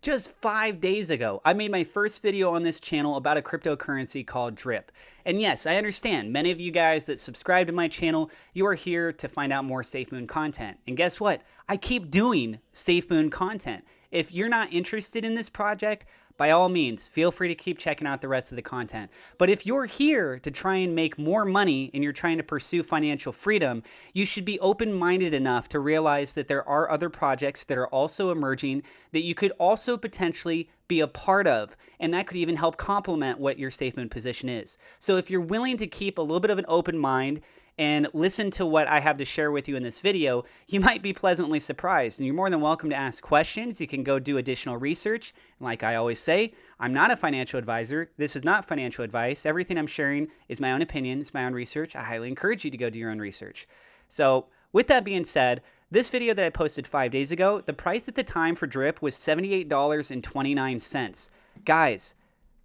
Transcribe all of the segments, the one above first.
Just 5 days ago, I made my first video on this channel about a cryptocurrency called Drip. And yes, I understand many of you guys that subscribe to my channel, you are here to find out more SafeMoon content. And guess what? I keep doing SafeMoon content. If you're not interested in this project, by all means, feel free to keep checking out the rest of the content. But if you're here to try and make more money and you're trying to pursue financial freedom, you should be open-minded enough to realize that there are other projects that are also emerging that you could also potentially be a part of, and that could even help complement what your SafeMoon position is. So if you're willing to keep a little bit of an open mind and listen to what I have to share with you in this video, you might be pleasantly surprised. And you're more than welcome to ask questions. You can go do additional research. And like I always say, I'm not a financial advisor. This is not financial advice. Everything I'm sharing is my own opinion. It's my own research. I highly encourage you to go do your own research. So with that being said, this video that I posted 5 days ago, the price at the time for Drip was $78.29. Guys,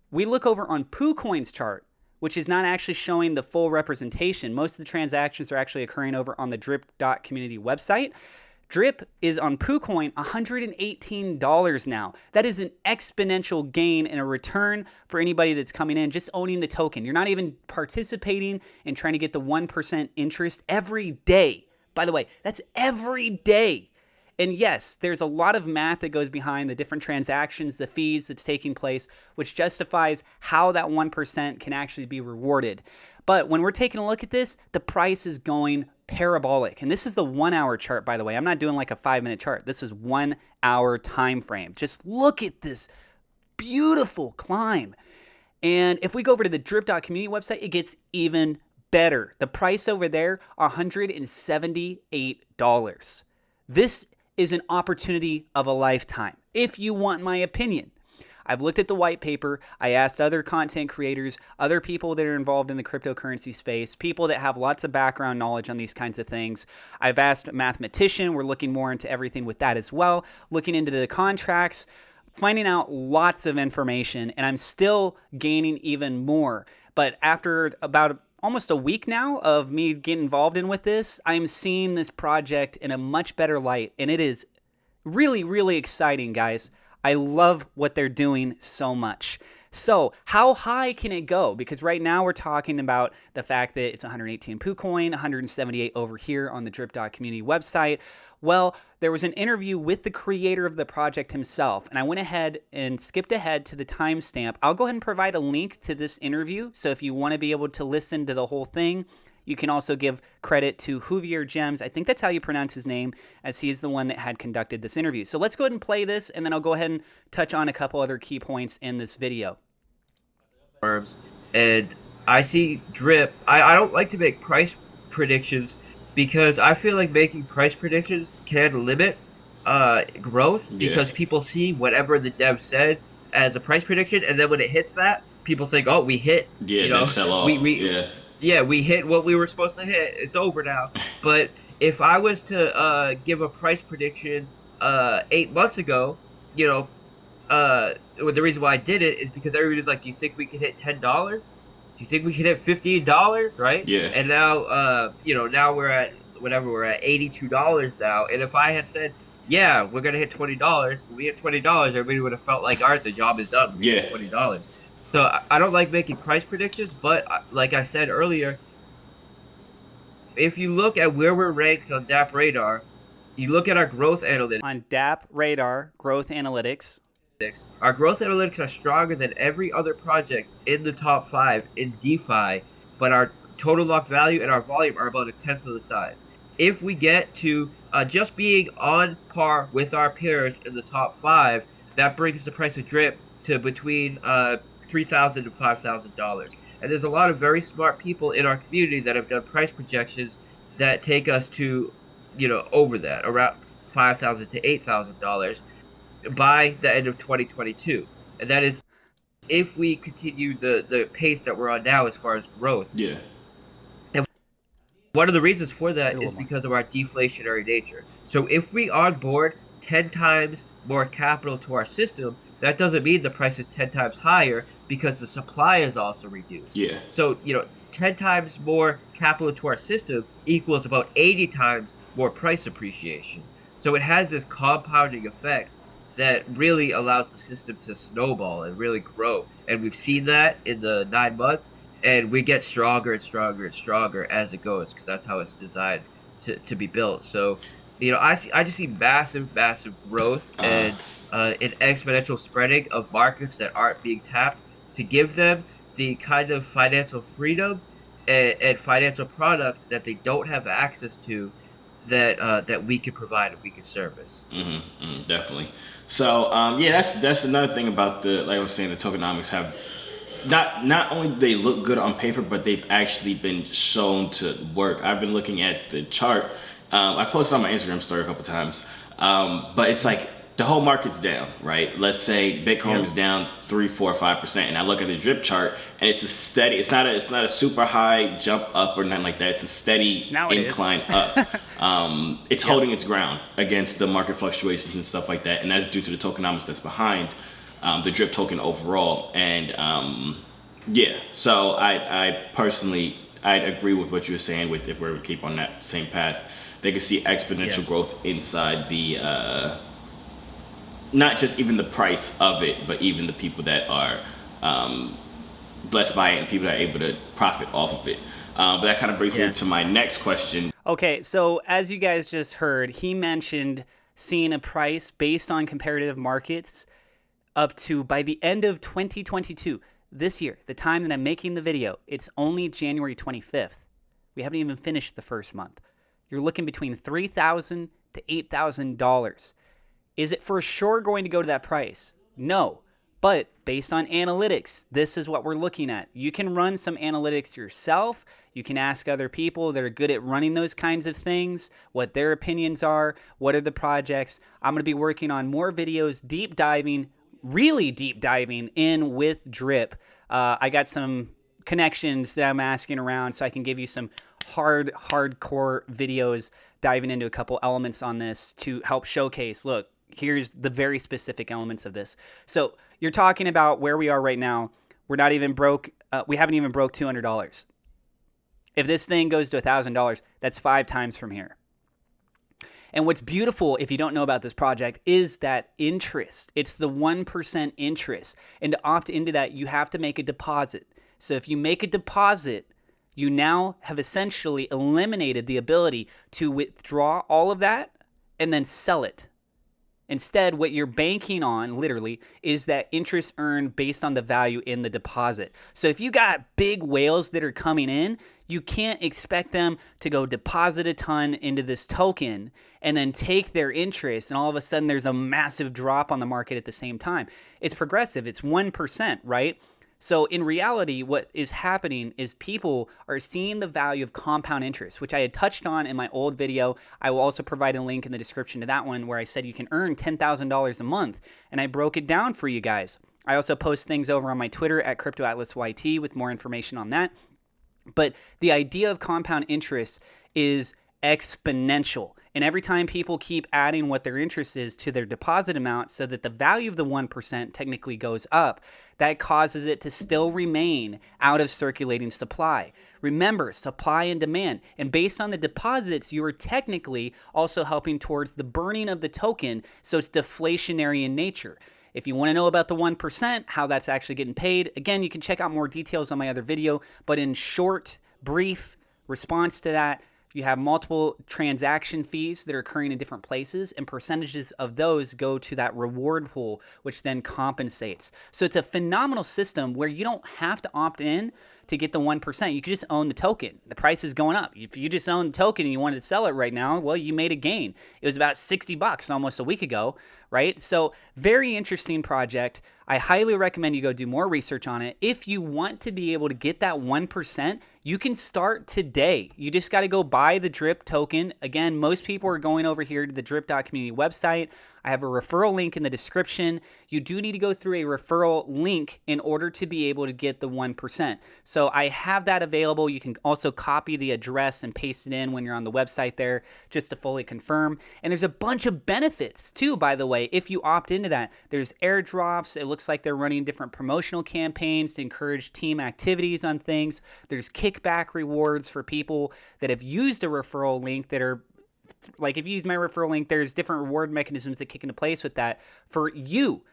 we look over on PooCoin's chart, which is not actually showing the full representation. Most of the transactions are actually occurring over on the drip.community website. Drip is on PooCoin $118 now. That is an exponential gain and a return for anybody that's coming in, just owning the token. You're not even participating in trying to get the 1% interest every day. By the way, that's every day. And yes, there's a lot of math that goes behind the different transactions, the fees that's taking place, which justifies how that 1% can actually be rewarded. But when we're taking a look at this, the price is going parabolic. And this is the 1 hour chart, by the way. I'm not doing like a 5-minute chart. This is 1 hour time frame. Just look at this beautiful climb. And if we go over to the drip.community website, it gets even better. The price over there, $178. This is an opportunity of a lifetime, if you want my opinion. I've looked at the white paper. I asked other content creators, other people that are involved in the cryptocurrency space, people that have lots of background knowledge on these kinds of things. I've asked a mathematician. We're looking more into everything with that as well, looking into the contracts, finding out lots of information, and I'm still gaining even more. But after about almost a week now of me getting involved in with this, I'm seeing this project in a much better light, and it is really, really exciting, guys. I love what they're doing so much. So how high can it go? Because right now we're talking about the fact that it's 118 PooCoin, 178 over here on the drip.community website. Well, there was an interview with the creator of the project himself, and I went ahead and skipped ahead to the timestamp. I'll go ahead and provide a link to this interview, so if you want to be able to listen to the whole thing, you can also give credit to Javier Gems. I think that's how you pronounce his name, as he is the one that had conducted this interview. So let's go ahead and play this, and then I'll go ahead and touch on a couple other key points in this video. And I see Drip. I don't like to make price predictions because I feel like making price predictions can limit growth because people see whatever the dev said as a price prediction, and then when it hits that, people think, oh, we hit. Yeah, they sell off. We hit what we were supposed to hit. It's over now. But if I was to give a price prediction 8 months ago, the reason why I did it is because everybody's like, do you think we could hit $10? Do you think we could hit $15? Right? Yeah. And now, now we're at $82 now. And if I had said, yeah, we're gonna hit $20, we hit $20, everybody would have felt like, all right, the job is done. We hit $20. So I don't like making price predictions, but like I said earlier, if you look at where we're ranked on DApp Radar, you look at our growth analytics. On DApp Radar, growth analytics. Our growth analytics are stronger than every other project in the top 5 in DeFi, but our total locked value and our volume are about 1/10 of the size. If we get to just being on par with our peers in the top 5, that brings the price of Drip to between $3,000 and $5,000. And there's a lot of very smart people in our community that have done price projections that take us to, over that, around $5,000 to $8,000 by the end of 2022. And that is if we continue the pace that we're on now as far as growth. Yeah. And one of the reasons for that is because of our deflationary nature. So if we onboard 10 times more capital to our system, that doesn't mean the price is 10 times higher because the supply is also reduced. Yeah. So, 10 times more capital to our system equals about 80 times more price appreciation. So it has this compounding effect that really allows the system to snowball and really grow. And we've seen that in the 9 months, and we get stronger and stronger and stronger as it goes because that's how it's designed to be built. So, I just see massive, massive growth and an exponential spreading of markets that aren't being tapped to give them the kind of financial freedom and financial products that they don't have access to that we can provide and we can service. Definitely. So yeah, that's another thing about the, like I was saying, the tokenomics have not only do they look good on paper, but they've actually been shown to work. I've been looking at the chart. I posted on my Instagram story a couple times, but it's like the whole market's down, right? Let's say Bitcoin is down 3, 4, 5%, and I look at the drip chart, and it's a steady. It's not a super high jump up or nothing like that. It's a steady incline up. It's holding its ground against the market fluctuations and stuff like that, and that's due to the tokenomics that's behind the drip token overall. And so I personally I'd agree with what you were saying. With if we were to keep on that same path, they could see exponential growth inside the. Not just even the price of it, but even the people that are blessed by it and people that are able to profit off of it. But that kind of brings me to my next question. Okay, so as you guys just heard, he mentioned seeing a price based on comparative markets up to, by the end of 2022, this year, the time that I'm making the video, it's only January 25th. We haven't even finished the first month. You're looking between $3,000 to $8,000. Is it for sure going to go to that price? No. But based on analytics, this is what we're looking at. You can run some analytics yourself. You can ask other people that are good at running those kinds of things, what their opinions are, what are the projects. I'm going to be working on more videos, really deep diving in with Drip. I got some connections that I'm asking around so I can give you some hardcore videos diving into a couple elements on this to help showcase, look, here's the very specific elements of this. So you're talking about where we are right now. We're not even broke. We haven't even broke $200. If this thing goes to $1,000, that's 5 times from here. And what's beautiful, if you don't know about this project, is that interest. It's the 1% interest. And to opt into that, you have to make a deposit. So if you make a deposit, you now have essentially eliminated the ability to withdraw all of that and then sell it. Instead, what you're banking on, literally, is that interest earned based on the value in the deposit. So if you got big whales that are coming in, you can't expect them to go deposit a ton into this token and then take their interest, and all of a sudden there's a massive drop on the market at the same time. It's progressive. It's 1%, right? So in reality, what is happening is people are seeing the value of compound interest, which I had touched on in my old video. I will also provide a link in the description to that one where I said you can earn $10,000 a month, and I broke it down for you guys. I also post things over on my Twitter at CryptoAtlasYT with more information on that. But the idea of compound interest is exponential. And every time people keep adding what their interest is to their deposit amount so that the value of the 1% technically goes up, that causes it to still remain out of circulating supply. Remember, supply and demand. And based on the deposits, you are technically also helping towards the burning of the token, so it's deflationary in nature. If you want to know about the 1%, how that's actually getting paid, again, you can check out more details on my other video. But in short, brief response to that, you have multiple transaction fees that are occurring in different places, and percentages of those go to that reward pool, which then compensates. So it's a phenomenal system where you don't have to opt in to get the 1%. You can just own the token. The price is going up. If you just own the token and you wanted to sell it right now, well, you made a gain. It was about $60 almost a week ago, right? So very interesting project. I highly recommend you go do more research on it. If you want to be able to get that 1%, you can start today. You just got to go buy the Drip token. Again, most people are going over here to the drip.community website. I have a referral link in the description. You do need to go through a referral link in order to be able to get the 1%. So I have that available. You can also copy the address and paste it in when you're on the website there just to fully confirm. And there's a bunch of benefits too, by the way, if you opt into that. There's airdrops. It looks like they're running different promotional campaigns to encourage team activities on things. There's kickback rewards for people that have used a referral link that are like if you use my referral link, there's different reward mechanisms that kick into place with that for you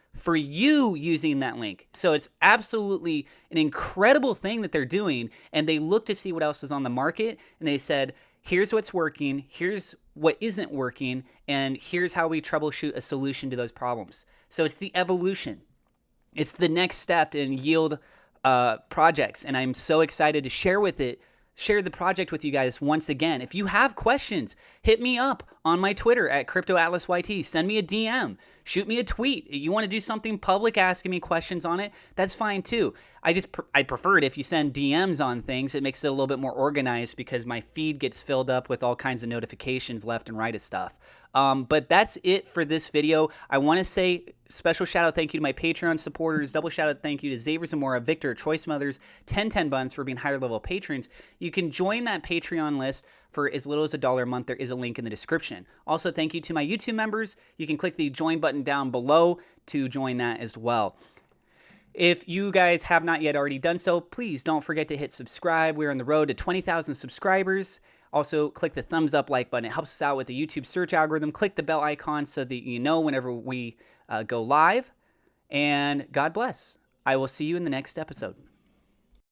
using that link. So it's absolutely an incredible thing that they're doing. And they look to see what else is on the market. And they said, here's what's working, here's what isn't working, and here's how we troubleshoot a solution to those problems. So it's the evolution. It's the next step in yield projects. And I'm so excited to share the project with you guys once again. If you have questions, hit me up on my Twitter at CryptoAtlasYT. Send me a DM. Shoot me a tweet. You want to do something public asking me questions on it, that's fine too. I prefer it if you send DMs on things. It makes it a little bit more organized because my feed gets filled up with all kinds of notifications left and right of stuff. But that's it for this video. I want to say special shout out thank you to my Patreon supporters. Double shout out thank you to Xavier Zamora, Victor, Choice Mothers, 1010 Buns for being higher level patrons. You can join that Patreon list for as little as $1 a month. There is a link in the description. Also, thank you to my YouTube members. You can click the join button down below to join that as well. If you guys have not yet already done so, please don't forget to hit subscribe. We're on the road to 20,000 subscribers. Also, click the thumbs up like button. It helps us out with the YouTube search algorithm. Click the bell icon so that you know whenever we go live. And God bless. I will see you in the next episode.